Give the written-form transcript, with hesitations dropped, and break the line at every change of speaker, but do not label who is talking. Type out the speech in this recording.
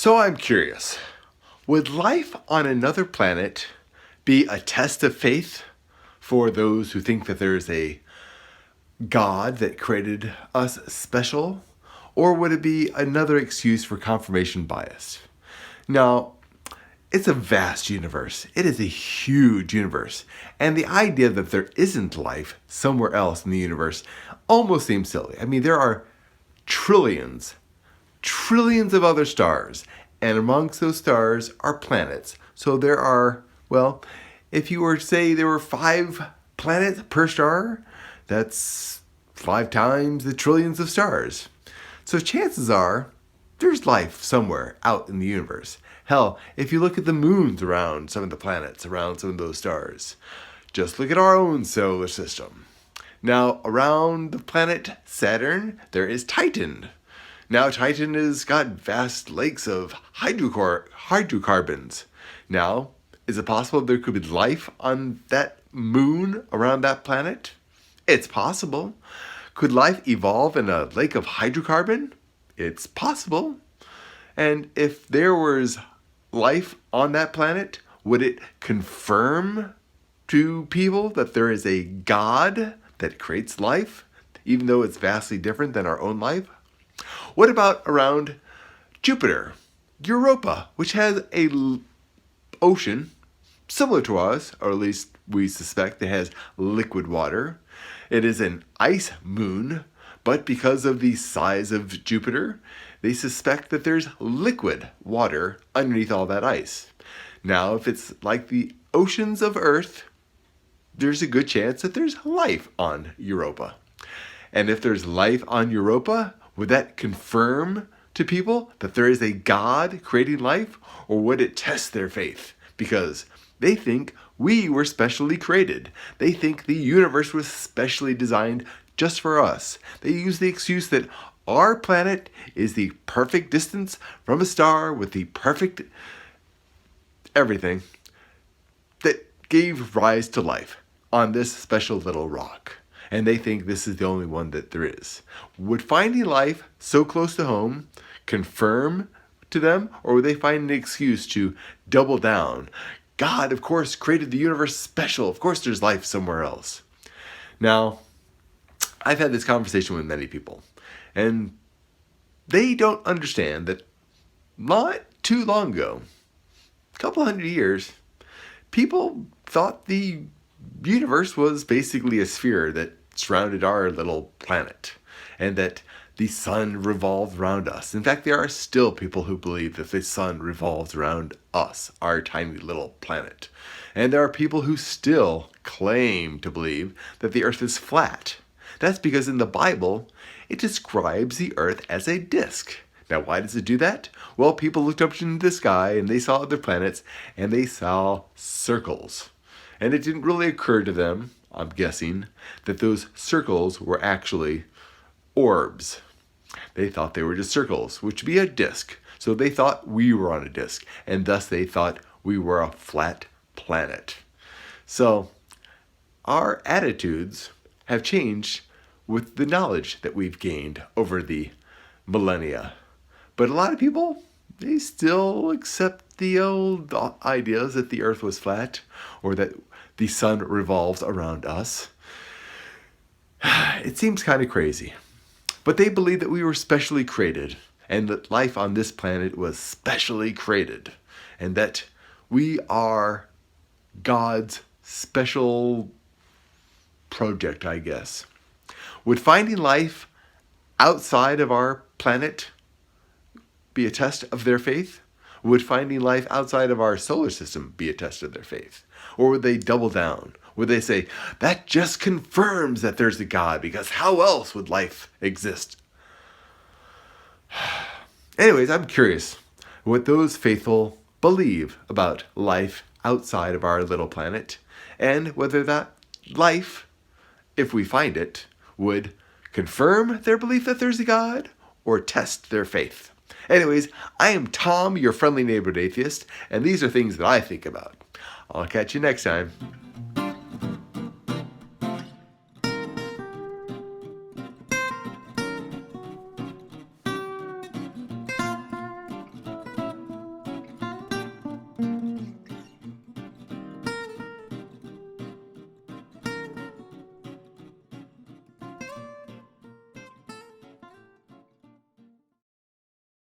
So I'm curious, would life on another planet be a test of faith for those who think that there's a God that created us special? Or would it be another excuse for confirmation bias? Now, it's a vast universe. It is a huge universe. And the idea that there isn't life somewhere else in the universe almost seems silly. I mean, there are trillions of other stars, and amongst those stars are planets. So there are, well, if you were to say there were 5 planets per star, that's 5 times the trillions of stars. So chances are there's life somewhere out in the universe. Hell, if you look at the moons around some of the planets, around some of those stars, just look at our own solar system. Now, around the planet Saturn, there is Titan. Now, Titan has got vast lakes of hydrocarbons. Now, is it possible there could be life on that moon around that planet? It's possible. Could life evolve in a lake of hydrocarbon? It's possible. And if there was life on that planet, would it confirm to people that there is a God that creates life, even though it's vastly different than our own life? What about around Jupiter, Europa, which has an ocean similar to us, or at least we suspect it has liquid water. It is an ice moon, but because of the size of Jupiter, they suspect that there's liquid water underneath all that ice. Now, if it's like the oceans of Earth, there's a good chance that there's life on Europa. And if there's life on Europa, would that confirm to people that there is a God creating life, or would it test their faith? Because they think we were specially created. They think the universe was specially designed just for us. They use the excuse that our planet is the perfect distance from a star with the perfect everything that gave rise to life on this special little rock. And they think this is the only one that there is. Would finding life so close to home confirm to them, or would they find an excuse to double down? God, of course, created the universe special. Of course there's life somewhere else. Now, I've had this conversation with many people, and they don't understand that not too long ago, a couple hundred years, people thought the universe was basically a sphere that surrounded our little planet, and that the sun revolved around us. In fact, there are still people who believe that the sun revolves around us, our tiny little planet. And there are people who still claim to believe that the earth is flat. That's because in the Bible, it describes the earth as a disk. Now, why does it do that? Well, people looked up into the sky and they saw other planets and they saw circles. And it didn't really occur to them, I'm guessing, that those circles were actually orbs. They thought they were just circles, which would be a disk. So they thought we were on a disk, and thus they thought we were a flat planet. So our attitudes have changed with the knowledge that we've gained over the millennia. But a lot of people, they still accept the old ideas that the earth was flat, or that the sun revolves around us. It seems kind of crazy. But they believe that we were specially created, and that life on this planet was specially created, and that we are God's special project, I guess. Would finding life outside of our planet be a test of their faith? Would finding life outside of our solar system be a test of their faith? Or would they double down? Would they say, that just confirms that there's a God, because how else would life exist? Anyways, I'm curious what those faithful believe about life outside of our little planet, and whether that life, if we find it, would confirm their belief that there's a God, or test their faith. Anyways, I am Tom, your friendly neighborhood atheist, and these are things that I think about. I'll catch you next time.